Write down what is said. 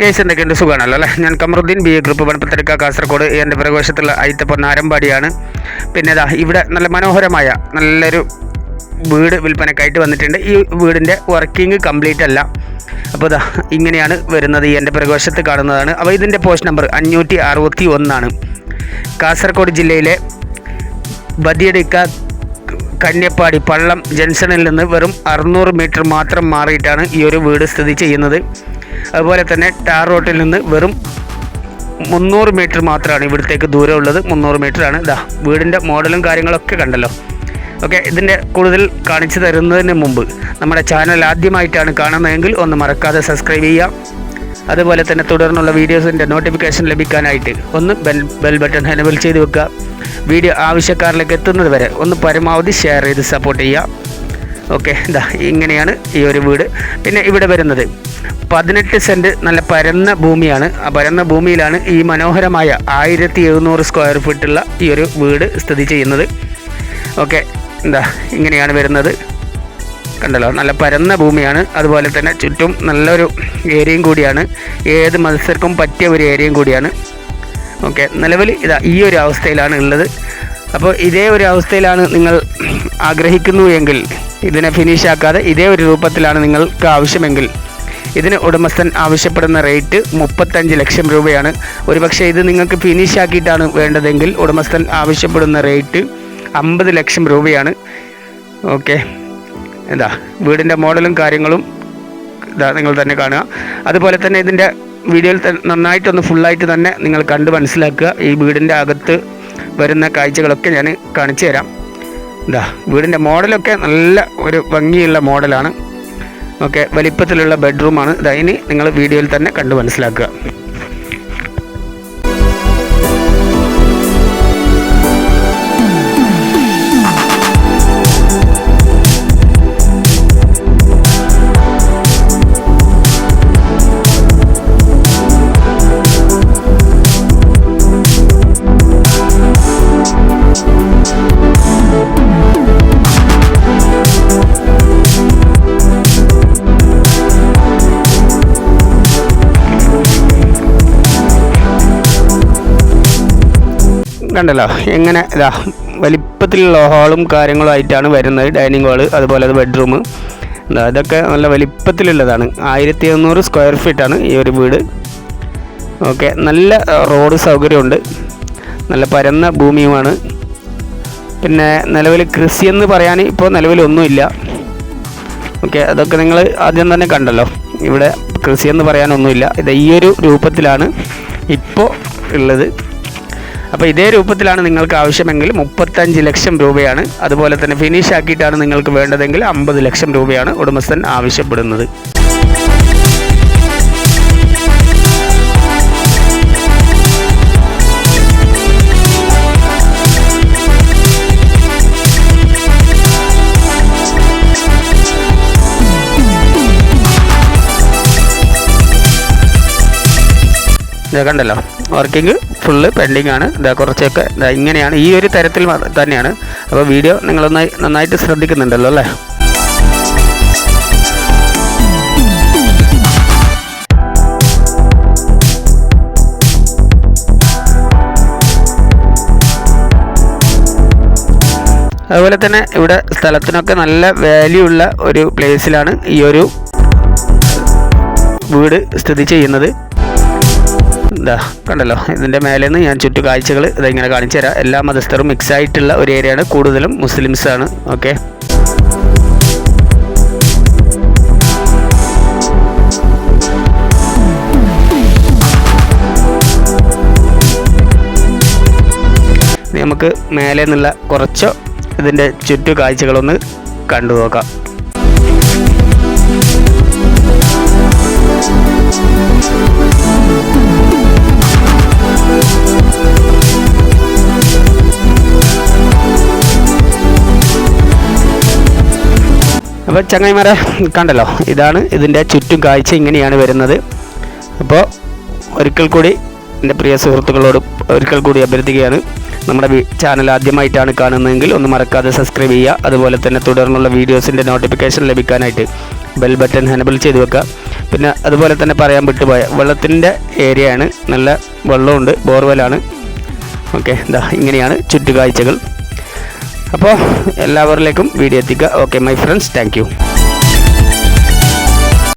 Guys എന്തൊക്കെയുണ്ട്, സുഖമാണല്ലോ അല്ലേ? ഞാൻ കമറുദ്ദീൻ ബി എ ഗ്രൂപ്പ് പണപ്പത്തിരക്ക കാസർഗോഡ്. എൻ്റെ പ്രകോശത്തുള്ള അയിത്തപ്പം നാരമ്പാടിയാണ്. പിന്നെ ഇതാ ഇവിടെ നല്ല മനോഹരമായ നല്ലൊരു വീട് വിൽപ്പനക്കായിട്ട് വന്നിട്ടുണ്ട്. ഈ വീടിൻ്റെ വർക്കിംഗ് കംപ്ലീറ്റ് അല്ല. അപ്പോൾ ഇതാ ഇങ്ങനെയാണ് വരുന്നത്. ഈ എൻ്റെ പ്രകോശത്ത് കാണുന്നതാണ്. അപ്പോൾ ഇതിൻ്റെ പോസ്റ്റ് നമ്പർ 561 കാസർഗോഡ് ജില്ലയിലെ ബദിയടിക്ക കന്യപ്പാടി പള്ളം ജംഗ്ഷനിൽ നിന്ന് വെറും 600 മീറ്റർ മാത്രം മാറിയിട്ടാണ് ഈ ഒരു വീട് സ്ഥിതി ചെയ്യുന്നത്. അതുപോലെ തന്നെ ടാർ റോട്ടിൽ നിന്ന് വെറും 300 മീറ്റർ മാത്രമാണ് ഇവിടത്തേക്ക് ദൂരമുള്ളത്. 300 മീറ്ററാണ്. ഇതാ വീടിൻ്റെ മോഡലും കാര്യങ്ങളൊക്കെ കണ്ടല്ലോ. ഓക്കെ, ഇതിൻ്റെ കൂടുതൽ കാണിച്ചു തരുന്നതിന് മുമ്പ് നമ്മുടെ ചാനൽ ആദ്യമായിട്ടാണ് കാണുന്നതെങ്കിൽ ഒന്ന് മറക്കാതെ സബ്സ്ക്രൈബ് ചെയ്യാം. അതുപോലെ തന്നെ തുടർന്നുള്ള വീഡിയോസിൻ്റെ നോട്ടിഫിക്കേഷൻ ലഭിക്കാനായിട്ട് ഒന്ന് ബെൽ ബട്ടൺ എനേബിൾ ചെയ്ത് വെക്കുക. വീഡിയോ ആവശ്യക്കാരിലേക്ക് എത്തുന്നത് വരെ ഒന്ന് പരമാവധി ഷെയർ ചെയ്ത് സപ്പോർട്ട് ചെയ്യുക. ഓക്കെ, ഇതാ ഇങ്ങനെയാണ് ഈ ഒരു വീട്. പിന്നെ ഇവിടെ വരുന്നത് 18 സെൻറ്റ് നല്ല പരന്ന ഭൂമിയാണ്. ആ പരന്ന ഭൂമിയിലാണ് ഈ മനോഹരമായ 1700 സ്ക്വയർ ഫീറ്റുള്ള ഈ ഒരു വീട് സ്ഥിതി ചെയ്യുന്നത്. ഓക്കെ, എന്താ ഇങ്ങനെയാണ് വരുന്നത്. കണ്ടല്ലോ, നല്ല പരന്ന ഭൂമിയാണ്. അതുപോലെ തന്നെ ചുറ്റും നല്ലൊരു ഏരിയയും കൂടിയാണ്. ഏത് മത്സരക്കും പറ്റിയ ഒരു ഏരിയയും കൂടിയാണ്. ഓക്കെ, നിലവിൽ ഇതാ ഈ ഒരു അവസ്ഥയിലാണ് ഉള്ളത്. അപ്പോൾ ഇതേ ഒരു അവസ്ഥയിലാണ് നിങ്ങൾ ആഗ്രഹിക്കുന്നു എങ്കിൽ, ഇതിനെ ഫിനിഷ് ആക്കാതെ ഇതേ ഒരു രൂപത്തിലാണ് നിങ്ങൾക്ക് ആവശ്യമെങ്കിൽ, ഇതിന് ഉടമസ്ഥൻ ആവശ്യപ്പെടുന്ന റേറ്റ് 35 ലക്ഷം രൂപയാണ്. ഒരുപക്ഷെ ഇത് നിങ്ങൾക്ക് ഫിനിഷ് ആക്കിയിട്ടാണ് വേണ്ടതെങ്കിൽ ഉടമസ്ഥൻ ആവശ്യപ്പെടുന്ന റേറ്റ് 50 ലക്ഷം രൂപയാണ്. ഓക്കെ, എന്താ വീടിൻ്റെ മോഡലും കാര്യങ്ങളും ഇതാ നിങ്ങൾ തന്നെ കാണുക. അതുപോലെ തന്നെ ഇതിൻ്റെ വീഡിയോയിൽ നന്നായിട്ടൊന്ന് ഫുള്ളായിട്ട് തന്നെ നിങ്ങൾ കണ്ട് മനസ്സിലാക്കുക. ഈ വീടിൻ്റെ അകത്ത് വരുന്ന കാഴ്ചകളൊക്കെ ഞാൻ കാണിച്ചു തരാം. ഇതാ വീടിൻ്റെ മോഡലൊക്കെ നല്ല ഒരു ഭംഗിയുള്ള മോഡലാണ്. ഓക്കെ, വലിപ്പത്തിലുള്ള ബെഡ്റൂമാണ്. ഇതാ ഇനി നിങ്ങൾ വീഡിയോയിൽ തന്നെ കണ്ട് മനസ്സിലാക്കുക. കണ്ടല്ലോ എങ്ങനെ ഇതാ വലിപ്പത്തിലുള്ള ഹാളും കാര്യങ്ങളും ആയിട്ടാണ് വരുന്നത്. ഡൈനിങ് ഹാള്, അതുപോലെ അത് ബെഡ്റൂം, എന്താ ഇതൊക്കെ നല്ല വലിപ്പത്തിലുള്ളതാണ്. 1700 സ്ക്വയർ ഫീറ്റാണ് ഈ ഒരു വീട്. ഓക്കെ, നല്ല റോഡ് സൗകര്യമുണ്ട്. നല്ല പരന്ന ഭൂമിയുമാണ്. പിന്നെ നിലവിൽ കൃഷിയെന്ന് പറയാൻ ഇപ്പോൾ നിലവിലൊന്നുമില്ല. ഓക്കെ, അതൊക്കെ നിങ്ങൾ ആദ്യം തന്നെ കണ്ടല്ലോ. ഇവിടെ കൃഷിയെന്ന് പറയാനൊന്നുമില്ല. ഇത് ഈ ഒരു രൂപത്തിലാണ് ഇപ്പോൾ ഉള്ളത്. അപ്പോൾ ഇതേ രൂപത്തിലാണ് നിങ്ങൾക്ക് ആവശ്യമെങ്കിൽ 35 ലക്ഷം രൂപയാണ്. അതുപോലെ തന്നെ ഫിനിഷ് ആക്കിയിട്ടാണ് നിങ്ങൾക്ക് വേണ്ടതെങ്കിൽ 50 ലക്ഷം രൂപയാണ് ഉടമസ്ഥൻ ആവശ്യപ്പെടുന്നത്. ഇതാ കണ്ടല്ലോ, വർക്കിംഗ് ഫുള്ള് പെൻഡിങ് ആണ്. ഇതാ കുറച്ചൊക്കെ ഇതാ ഇങ്ങനെയാണ്, ഈ ഒരു തരത്തിൽ തന്നെയാണ്. അപ്പോൾ വീഡിയോ നന്നായിട്ട് ശ്രദ്ധിക്കുന്നുണ്ടല്ലോ അല്ലേ? അതുപോലെ തന്നെ ഇവിടെ സ്ഥലത്തിനൊക്കെ നല്ല വാല്യൂ ഉള്ള ഒരു പ്ലേസിലാണ് ഈ ഒരു വീട് സ്ഥിതി ചെയ്യുന്നത്. ഇതാ കണ്ടല്ലോ, ഇതിൻ്റെ മേലെ നിന്ന് ഞാൻ ചുറ്റു കാഴ്ചകൾ ഇതിങ്ങനെ കാണിച്ചു തരാം. എല്ലാ മതസ്ഥരും മിക്സ് ആയിട്ടുള്ള ഒരു ഏരിയയാണ്. കൂടുതലും മുസ്ലിംസാണ്. ഓക്കെ, നമുക്ക് മേലെ നിന്നുള്ള കുറച്ച് ഇതിൻ്റെ ചുറ്റു കാഴ്ചകളൊന്ന് കണ്ടു നോക്കാം. അപ്പോൾ ചങ്ങായിമാരെ കണ്ടല്ലോ, ഇതാണ് ഇതിൻ്റെ ചുറ്റും കാഴ്ച. ഇങ്ങനെയാണ് വരുന്നത്. അപ്പോൾ ഒരിക്കൽ കൂടി എൻ്റെ പ്രിയ സുഹൃത്തുക്കളോട് ഒരിക്കൽ കൂടി അഭ്യർത്ഥിക്കുകയാണ്, നമ്മുടെ ചാനൽ ആദ്യമായിട്ടാണ് കാണുന്നതെങ്കിൽ ഒന്ന് മറക്കാതെ സബ്സ്ക്രൈബ് ചെയ്യുക. അതുപോലെ തന്നെ തുടർന്നുള്ള വീഡിയോസിൻ്റെ നോട്ടിഫിക്കേഷൻ ലഭിക്കാനായിട്ട് ബെൽ ബട്ടൺ എനേബിൾ ചെയ്ത് വെക്കുക. പിന്നെ അതുപോലെ തന്നെ പറയാൻ വിട്ടുപോയ വെള്ളത്തിൻ്റെ ഏരിയയാണ്, നല്ല വെള്ളമുണ്ട്, ബോർവെല്ലാണ്. ഓക്കെ, ഇതാ ഇങ്ങനെയാണ് ചുറ്റുകാഴ്ചകൾ. അപ്പോൾ എല്ലാവരിലേക്കും വീഡിയോ എത്തിക്കുക. Okay my friends, thank you.